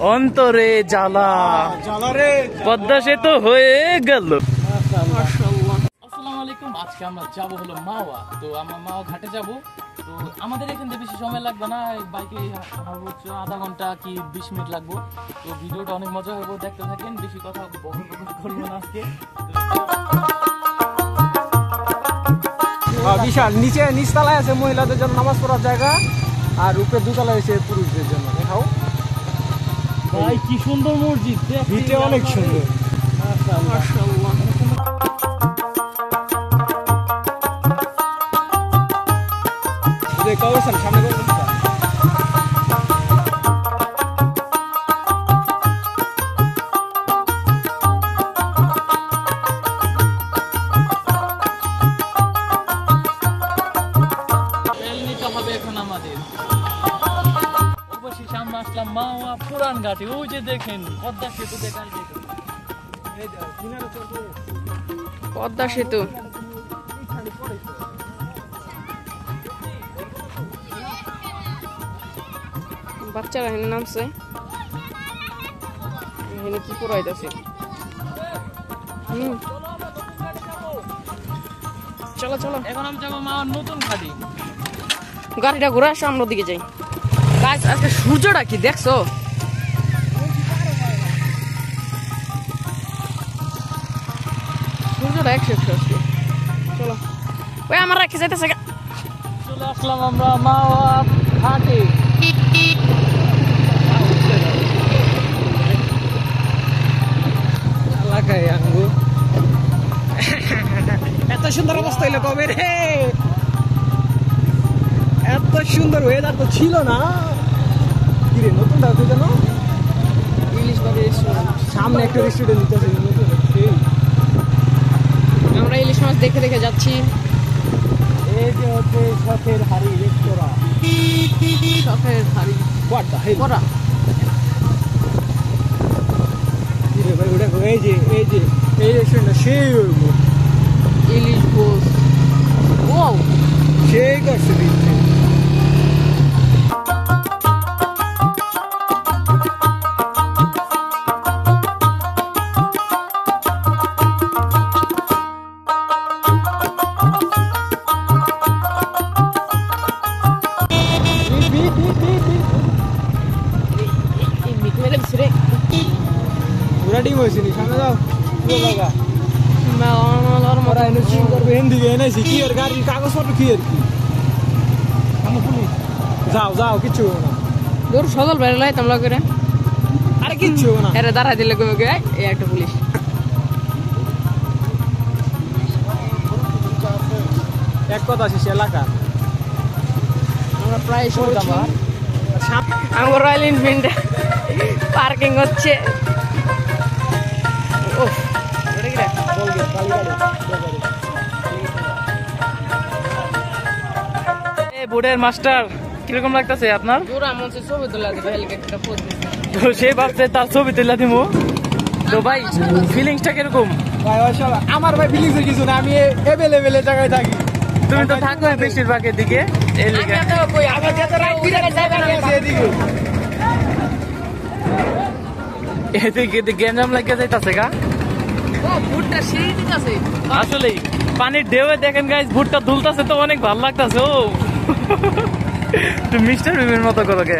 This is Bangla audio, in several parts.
অন্তরে জ্বালা পদ্মা সেতু হয়ে গেল। আসসালামু আলাইকুম, আজকে আমরা যাবো হলো মাওয়া। তো আমরা মাওয়া ঘাটে যাব। তো আমাদের এখান থেকে বেশি সময় লাগবে না, বাইকে সর্বোচ্চ আধা ঘন্টা কি 20 মিনিট লাগবে। তো ভিডিওটা অনেক মজা হবে, দেখতে থাকেন। বেশি কথা বকর করবো না আজকে। বিশাল নিচে নিচতলায় আছে মহিলাদের জন্য নামাজ পড়ার জায়গা, আর উপরে দুতলায় আছে পুরুষদের জন্য। দেখাও ভাই কি সুন্দর মসজিদ, ভিটে অনেক সুন্দর। মাশাআল্লাহ। যে কবরস্থান সামনে কবরস্থান। মাওয়া পুরান ঘাটে, ওই যে দেখেন পদ্মা সেতু, দেখার পদ্মা সেতু। বাচ্চারা এখানে নামছে, এখানে কি পড়াইতেছে। চলো চলো, এখন আমি যাবো মাওয়ার নতুন ঘাটি। গাড়িটা ঘুরে আসো, আমরা দিকে যাই। গাইস আজকে সূর্যটা কি দেখছো? সূর্যটা 100 আজকে। চলো ওই আমার রাখি যাইতেছে। চলে আসলাম আমরা মাওয়া ঘাটে। এলাকায় আঙ্গু এত সুন্দর অবস্থা হইলো কবে রে? এত সুন্দর ওয়েদার তো ছিল না। কি রে নতুন ডাক যেন ইলিশ বাড়ি সামনে একটা রেস্টুরেন্ট নিতে আছে নতুন। আমরা ইলিশ মাছ দেখে দেখে যাচ্ছি। এই যে হচ্ছে শখের হাড়ি রেস্তোরাঁ। শখের হাড়ি করা। কি রে ভাই ওটা এই রেস্টুরেন্টটা সেই হইব। ইলিশ বোস ও সেই করছে দিচ্ছে। পুরা ডিম হয়েছে নি, সামনে যাও। কি আর গাড়ির কাগজপত্র কি আর কি। যাও যাও, কিচ্ছু হবে না। দূর সদল বেরোলাই তোমরা করে। আরে কিচ্ছু হবে না। এরে দাঁড়াই দিলে কমে গিয়ে এই একটা পুলিশ। এক কথা আছে সে এলাকা। আমরা প্রায় সময় আমার রয়্যাল এনফিল্ড পার্কিং হচ্ছে। বোর্ডের মাস্টার কিরকম লাগতেছে আপনার? ছবি তোলা দিবে, হেলিকপ্টার তো সে ভাবছে তার ছবি তুলে দিব। তো ভাই ফিলিংসটা কিরকম? আমার ভাই ফিলিংস এর কিছু না, আমি এভেলেবেল জায়গায় থাকি। তুমি তো থাকো বেশিরভাগের দিকে। এদিকে গ্যাঞ্জাম লাগিয়ে যাইতাছে গা। আসলে পানির ঢেউয়ে দেখেন গাইস, ভুট্টা দুলতাছে তো অনেক ভালো লাগতাছে। ও মিস্টার বিমের মতো করে।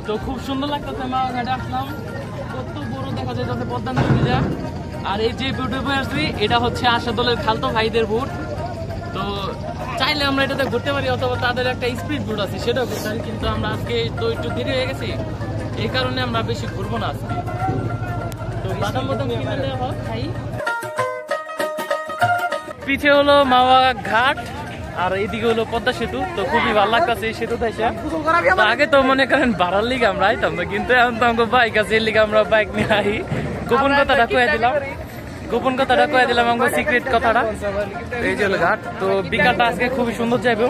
তো খুব সুন্দর লাগতেছে মাওয়া ঘাটে আসলাম। কত বড় দেখা যাইতেছে পদ্মা নদীটা। আর এই যে বুটে বয়ে আসছি, এটা হচ্ছে আশাদলের খালতো ভাইদের বুট। তো চাইলে আমরা এটাতে ঘুরতে পারি, অথবা তাদের একটা স্পিড বুট আছে সেটাও ঘুরতে পারি। কিন্তু আমরা আজকে তো একটু দেরি হয়ে গেছি, এই কারণে আমরা বেশি ঘুরবো না আজকে। তো বাদাম বাদাম কিনে নেওয়া হোক, খাই। পিছে হলো মাওয়া ঘাট, আর এইদিকে হলো পদ্মা সেতু। তো খুবই ভালো লাগতেছে এই সেতু দেশা। আগে তো মনে করেন ভাড়ার লিগে আমরা আইতাম না, কিন্তু এখন তো আমাকে বাইক আছে, এর লিগে আমরা বাইক নিয়ে আই। গোপন কথাটা কয়ে দিলাম আমাকে সিক্রেট কথাটা। এই যে হলো ঘাট। তো বিকালটা আজকে খুবই সুন্দর যাইব।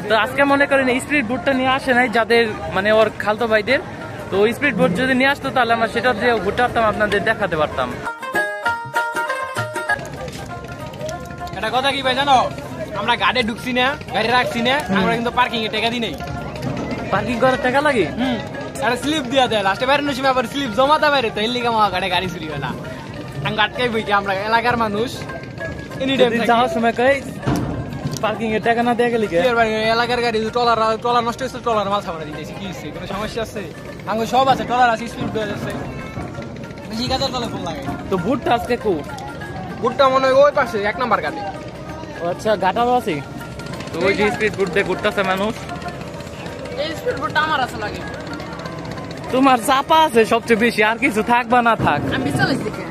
তো আজকে মনে করেন স্পিড বোটটা নিয়ে আসে নাই যাদের, মানে ওর খালতো ভাইদের। তো স্পিড বোট যদি নিয়ে আসতো তাহলে আমরা সেটা দিয়ে ঘুরতে পারতাম, আপনাদের দেখাতে পারতাম। এটা কথা কি ভাই জানো, আমরা গাড়ি ঢুকছি না, গাড়ি রাখছি না, আমরা কিন্তু পার্কিং এ টাকা দিই নাই। পার্কিং করার টাকা লাগে? আরে স্লিপ দিয়া দেয় লাস্টে বাইরে সময় আবার স্লিপ জমাতে বাইরে তো এর লিগে আমার গাড়ি চুরি হয় না আমি আটকাই বই কি আমরা এলাকার মানুষ এনি টাইম যাওয়ার সময় কই পার্কিং এর টাকা না দেয়া গেলি কে? এলাকার গাড়ি টলার নষ্ট হয়েছে টলার মাথা মারা দিতেছি কি হচ্ছে কোনো সমস্যা আছে আঙ্গুল সব আছে টলার আছে স্পিড দেওয়া যাচ্ছে বেশি কাজের তলে ফোন লাগে তো বুটটা আজকে কো? বুটটা মনে হয় ওই পাশে 1 নাম্বার গাড়ি ও আচ্ছা ঘাটাও আছে তো ওই যে স্পিড বুট দিয়ে ঘুরতেছে মানুষ। এই স্পিড বোটটা আমার আছে লাগে। তোমার চাপা আছে সবচেয়ে বেশি, আর কিছু থাক বা না থাক। আমি চালাইছি কে?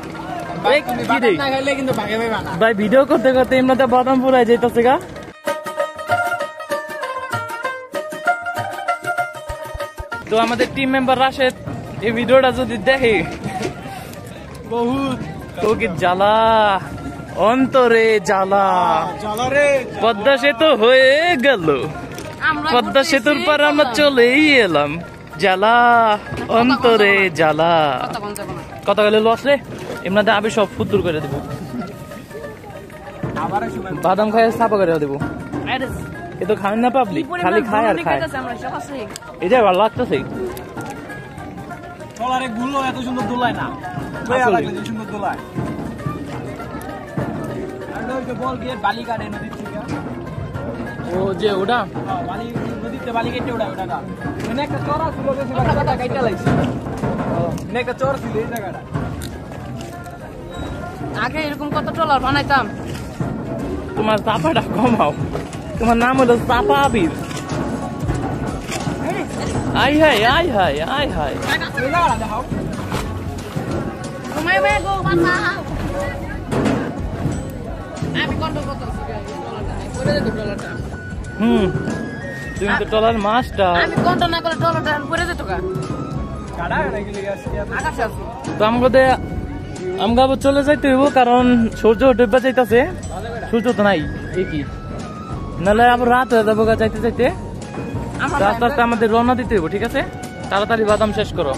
এই কি রে? না খাইলে কিন্তু ভাগে পাইবা না ভাই ভিডিও করতে করতে এমনিতে বাদাম পুরাই যাইতেছে গা। তো আমাদের টিম মেম্বার রাশেদ এই ভিডিওটা যদি দেখে বহুত তো কি জ্বালা অন্তরে জ্বালা। চলো রে পদ্মা সেতু হয়ে গেল, আমরা পদ্মা সেতুর পর আমরা চলেই এলাম, জ্বালা অন্তরে জ্বালা। কথা কোন যাব না। কথা বলে লস রে, এমনিতে আমি সব ফুতুর করে দেবো, আবার সময় বাদাম খাই সাপা করে দেবো। আরে এ তো খান না পাবলিক, খালি খায় আর খায়, আমরা সব আছে। এটাই ভালো লাগতেছে। টলারে গুলো এত সুন্দর দোলায় না বয়া লাগলে যে সুন্দর দোলায় আর ওই যে বল দিয়ে বালি কাটে নদীর থেকে ও যে ওটা বালি নদীতে বালি কেটে ওটা ওটা মানে একটা চড়া ছিল যে সেটা কাটা লাগছে মানে একটা চড় ছিল এই জায়গাটা আগে এরকম কত টলার বানাইতাম। তোমার চাপাটা কমাও, তোমার নাম হলো চাপা আবির। আই হাই আই হাই আই হাই। এই জায়গাটা দেখাও তুমি মে গো বাঁচাও। আমি কন্ট্রোল করতেছি টলারটা করে দে টলারটা। তুমি তো টলার মাস্টার। আমি কন্ট্রোল না করে টলারটা করে দে তো কা। কাটা নাকি আসছে আকাশে আছে। তো আমগো চলে যাইতে হইব, কারণ সূর্য ডুবে যাইতেছে। সূর্য তো নাই কি নাহলে আবার রাত হয়ে যাবো যাইতে যাইতে। আমরা আস্তে আস্তে আমাদের রওনা দিতে হইব, ঠিক আছে? তাড়াতাড়ি বাদাম শেষ করো।